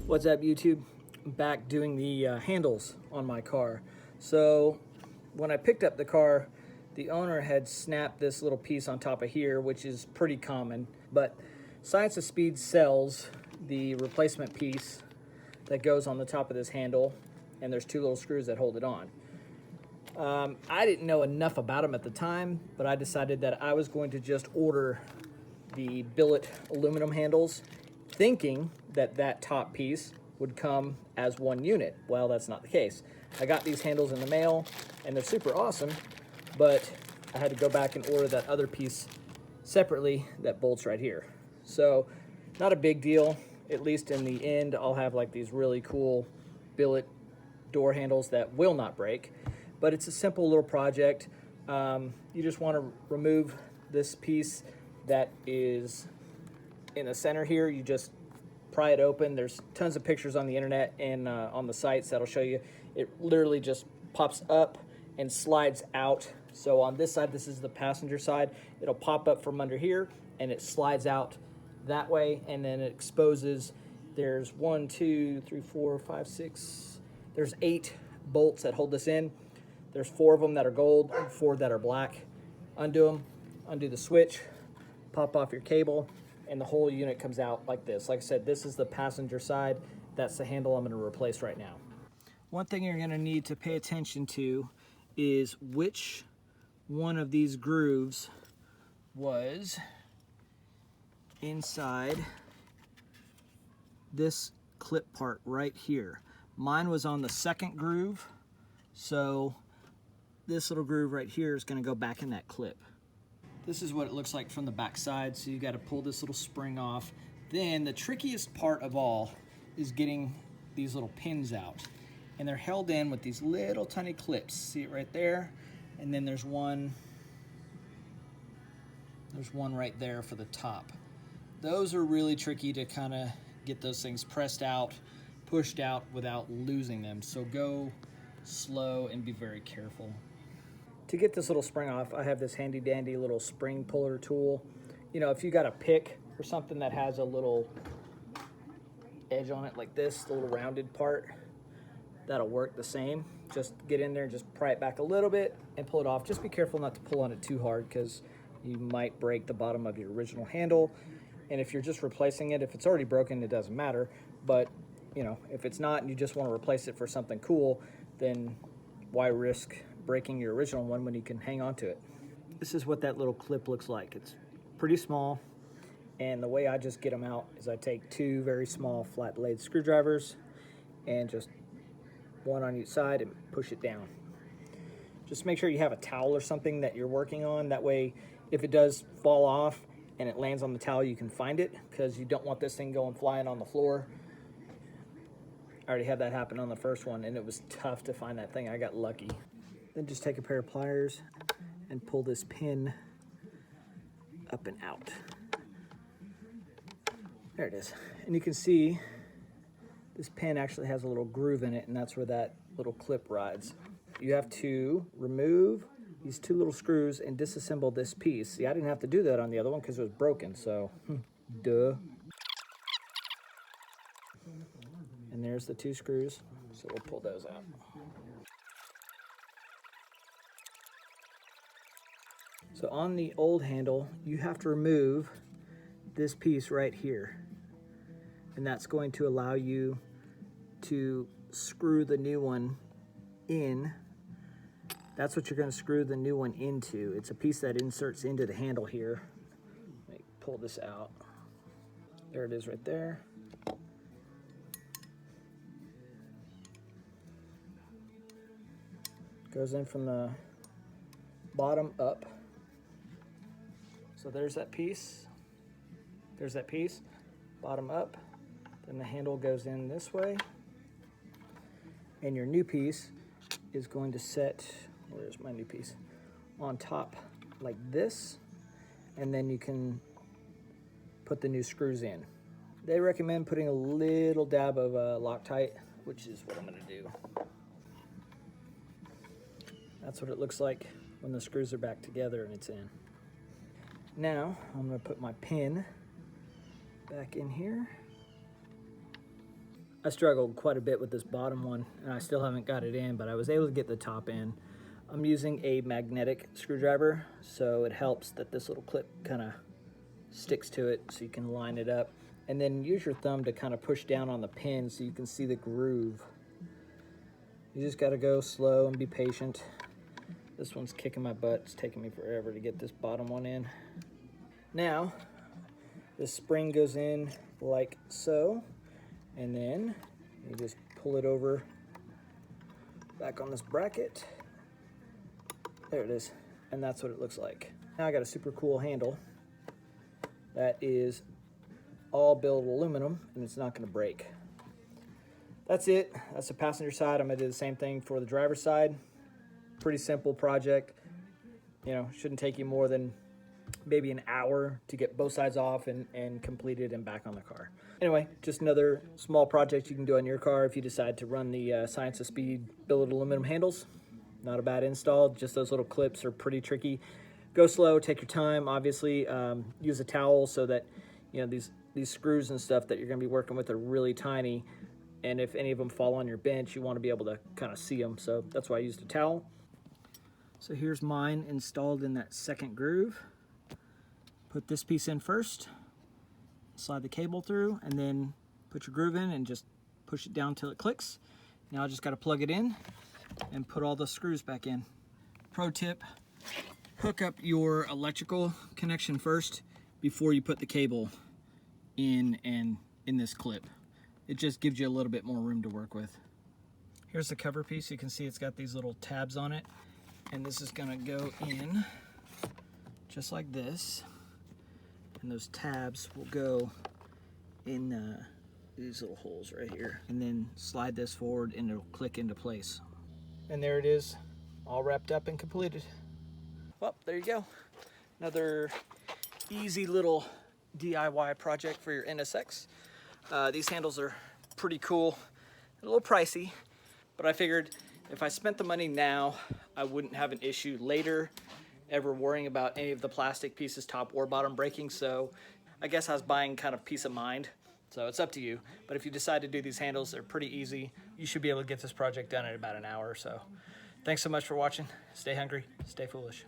What's up, YouTube? I'm back doing the handles on my car. So when I picked up the car, the owner had snapped this little piece on top of here, which is pretty common, but Science of Speed sells the replacement piece that goes on the top of this handle, and there's two little screws that hold it on. I didn't know enough about them at the time, but I decided that I was going to just order the billet aluminum handles, thinking that that top piece would come as one unit. Well, that's not the case. I got these handles in the mail, and they're super awesome, but I had to go back and order that other piece separately that bolts right here. So, not a big deal. At least in the end, I'll have like these really cool billet door handles that will not break. But it's a simple little project. You just want to remove this piece that is in the center here. You just pry it open. There's tons of pictures on the internet and on the sites that'll show you. It literally just pops up and slides out. So on this side, this is the passenger side, it'll pop up from under here and it slides out that way, and then it exposes. There's 1, 2, 3, 4, 5, 6. There's 8 bolts that hold this in. There's 4 of them that are gold and 4 that are black. Undo them, undo the switch, pop off your cable, and the whole unit comes out like this. Like I said, this is the passenger side. That's the handle I'm going to replace right now. One thing you're going to need to pay attention to is which one of these grooves was inside this clip part right here. Mine was on the second groove, so this little groove right here is going to go back in that clip. This is what it looks like from the back side, so you got to pull this little spring off. Then the trickiest part of all is getting these little pins out, and they're held in with these little tiny clips. See it right there? And then there's one right there for the top. Those are really tricky to kind of get those things pressed out, pushed out without losing them. So go slow and be very careful. To get this little spring off, I have this handy dandy little spring puller tool. You know, if you got a pick or something that has a little edge on it like this, the little rounded part, that'll work the same. Just get in there and just pry it back a little bit and pull it off. Just be careful not to pull on it too hard, because you might break the bottom of your original handle. And if you're just replacing it, if it's already broken, it doesn't matter. But, you know, if it's not and you just want to replace it for something cool, then why risk breaking your original one when you can hang on to it? This is what that little clip looks like. It's pretty small, and the way I just get them out is I take 2 very small flat blade screwdrivers and just one on each side and push it down. Just make sure you have a towel or something that you're working on. That way, if it does fall off and it lands on the towel, you can find it, because you don't want this thing going flying on the floor. I already had that happen on the first one, and it was tough to find that thing. I got lucky. Then just take a pair of pliers and pull this pin up and out. There it is. And you can see this pin actually has a little groove in it, and that's where that little clip rides. You have to remove these 2 little screws and disassemble this piece. See, I didn't have to do that on the other one because it was broken, so duh. And there's the 2 screws, so we'll pull those out. So on the old handle, you have to remove this piece right here, and that's going to allow you to screw the new one in. That's what you're going to screw the new one into. It's a piece that inserts into the handle here. Let me pull this out. There it is right there. Goes in from the bottom up. So there's that piece. There's that piece. Bottom up. Then the handle goes in this way. And your new piece is going to set, where's my new piece? On top like this. And then you can put the new screws in. They recommend putting a little dab of Loctite, which is what I'm going to do. That's what it looks like when the screws are back together and it's in. Now I'm going to put my pin back in here. I struggled quite a bit with this bottom one, and I still haven't got it in, but I was able to get the top in. I'm using a magnetic screwdriver, so it helps that this little clip kind of sticks to it so you can line it up. And then use your thumb to kind of push down on the pin so you can see the groove. You just got to go slow and be patient. This one's kicking my butt. It's taking me forever to get this bottom one in. Now, this spring goes in like so, and then you just pull it over back on this bracket. There it is, and that's what it looks like. Now I got a super cool handle that is all billet aluminum, and it's not going to break. That's it. That's the passenger side. I'm going to do the same thing for the driver's side. Pretty simple project. You know, shouldn't take you more than maybe an hour to get both sides off and completed and back on the car. Anyway, just another small project you can do on your car if you decide to run the Science of Speed billet aluminum handles. Not a bad install. Just those little clips are pretty tricky. Go slow, take your time. Obviously, use a towel so that, you know, these screws and stuff that you're going to be working with are really tiny, and if any of them fall on your bench, you want to be able to kind of see them. So that's why I used a towel. So here's mine installed in that second groove. Put this piece in first, slide the cable through, and then put your groove in and just push it down till it clicks. Now I just got to plug it in and put all the screws back in. Pro tip, hook up your electrical connection first before you put the cable in this clip. It just gives you a little bit more room to work with. Here's the cover piece. You can see it's got these little tabs on it, and this is gonna go in just like this, and those tabs will go in these little holes right here, and then slide this forward and it'll click into place. And there it is, all wrapped up and completed. Well, there you go. Another easy little DIY project for your NSX. These handles are pretty cool, a little pricey, but I figured if I spent the money now, I wouldn't have an issue later ever worrying about any of the plastic pieces, top or bottom, breaking. So I guess I was buying kind of peace of mind. So it's up to you. But if you decide to do these handles, they're pretty easy. You should be able to get this project done in about an hour or so. Thanks so much for watching. Stay hungry, stay foolish.